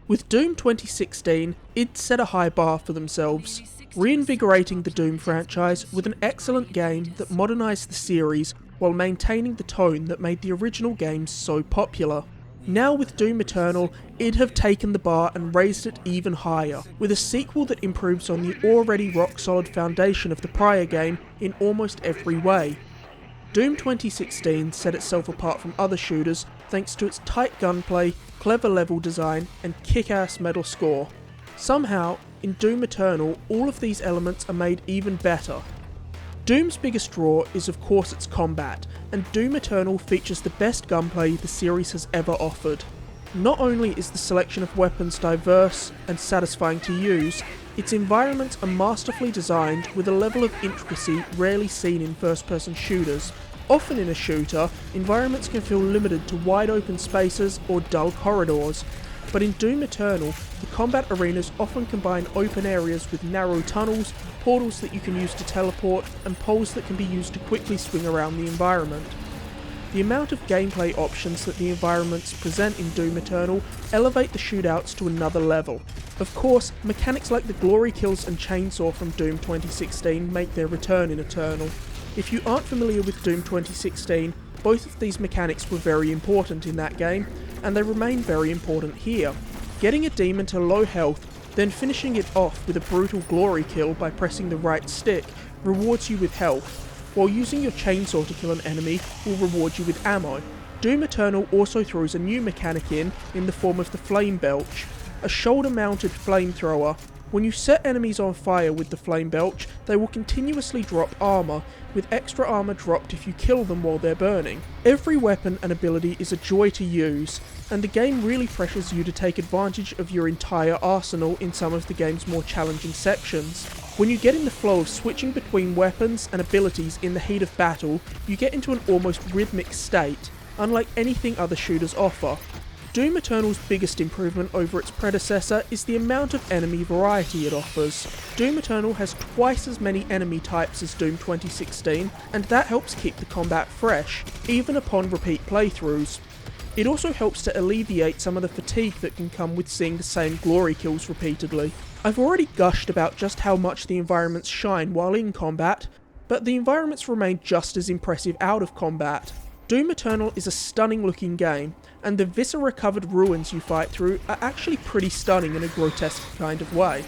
With Doom 2016, id set a high bar for themselves, reinvigorating the Doom franchise with an excellent game that modernised the series while maintaining the tone that made the original games so popular. Now with Doom Eternal, id have taken the bar and raised it even higher, with a sequel that improves on the already rock-solid foundation of the prior game in almost every way. Doom 2016 set itself apart from other shooters thanks to its tight gunplay, clever level design, and kick-ass metal score. Somehow, in Doom Eternal, all of these elements are made even better. Doom's biggest draw is of course its combat, and Doom Eternal features the best gunplay the series has ever offered. Not only is the selection of weapons diverse and satisfying to use, its environments are masterfully designed with a level of intricacy rarely seen in first-person shooters. Often in a shooter, environments can feel limited to wide open spaces or dull corridors, but in Doom Eternal, the combat arenas often combine open areas with narrow tunnels, portals that you can use to teleport, and poles that can be used to quickly swing around the environment. The amount of gameplay options that the environments present in Doom Eternal elevate the shootouts to another level. Of course, mechanics like the glory kills and chainsaw from Doom 2016 make their return in Eternal. If you aren't familiar with Doom 2016, both of these mechanics were very important in that game, and they remain very important here. Getting a demon to low health, then finishing it off with a brutal glory kill by pressing the right stick rewards you with health, while using your chainsaw to kill an enemy will reward you with ammo. Doom Eternal also throws a new mechanic in the form of the Flame Belch, a shoulder-mounted flamethrower. When you set enemies on fire with the Flame Belch, they will continuously drop armour, with extra armour dropped if you kill them while they're burning. Every weapon and ability is a joy to use, and the game really pressures you to take advantage of your entire arsenal in some of the game's more challenging sections. When you get in the flow of switching between weapons and abilities in the heat of battle, you get into an almost rhythmic state, unlike anything other shooters offer. Doom Eternal's biggest improvement over its predecessor is the amount of enemy variety it offers. Doom Eternal has twice as many enemy types as Doom 2016, and that helps keep the combat fresh, even upon repeat playthroughs. It also helps to alleviate some of the fatigue that can come with seeing the same glory kills repeatedly. I've already gushed about just how much the environments shine while in combat, but the environments remain just as impressive out of combat. Doom Eternal is a stunning looking game, and the viscera-covered ruins you fight through are actually pretty stunning in a grotesque kind of way.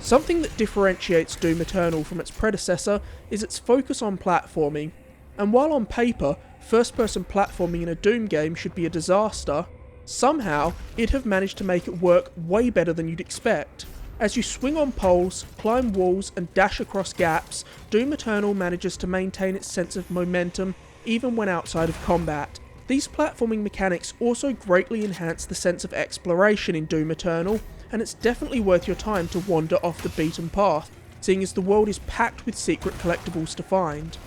Something that differentiates Doom Eternal from its predecessor is its focus on platforming, and while on paper, first-person platforming in a Doom game should be a disaster, somehow id have managed to make it work way better than you'd expect. As you swing on poles, climb walls, and dash across gaps, Doom Eternal manages to maintain its sense of momentum even when outside of combat. These platforming mechanics also greatly enhance the sense of exploration in Doom Eternal, and it's definitely worth your time to wander off the beaten path, seeing as the world is packed with secret collectibles to find.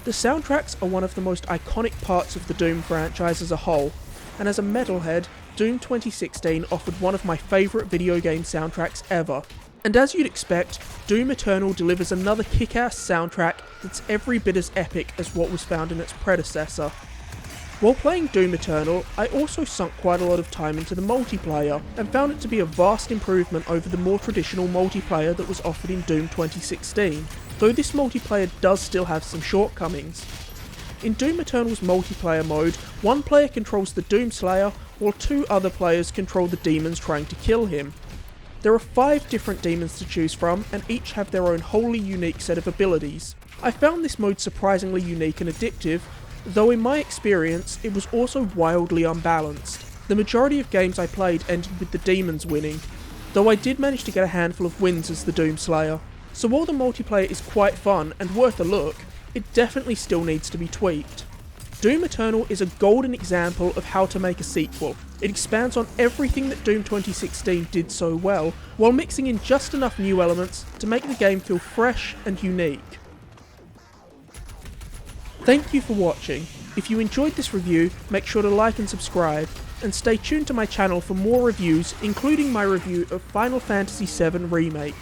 The soundtracks are one of the most iconic parts of the Doom franchise as a whole, and as a metalhead, Doom 2016 offered one of my favourite video game soundtracks ever. And as you'd expect, Doom Eternal delivers another kick-ass soundtrack that's every bit as epic as what was found in its predecessor. While playing Doom Eternal, I also sunk quite a lot of time into the multiplayer, and found it to be a vast improvement over the more traditional multiplayer that was offered in Doom 2016, though this multiplayer does still have some shortcomings. In Doom Eternal's multiplayer mode, one player controls the Doomslayer, while two other players control the demons trying to kill him. There are 5 different demons to choose from, and each have their own wholly unique set of abilities. I found this mode surprisingly unique and addictive, though in my experience, it was also wildly unbalanced. The majority of games I played ended with the demons winning, though I did manage to get a handful of wins as the Doomslayer. So while the multiplayer is quite fun and worth a look, it definitely still needs to be tweaked. Doom Eternal is a golden example of how to make a sequel. It expands on everything that Doom 2016 did so well, while mixing in just enough new elements to make the game feel fresh and unique. Thank you for watching. If you enjoyed this review, make sure to like and subscribe, and stay tuned to my channel for more reviews, including my review of Final Fantasy VII Remake.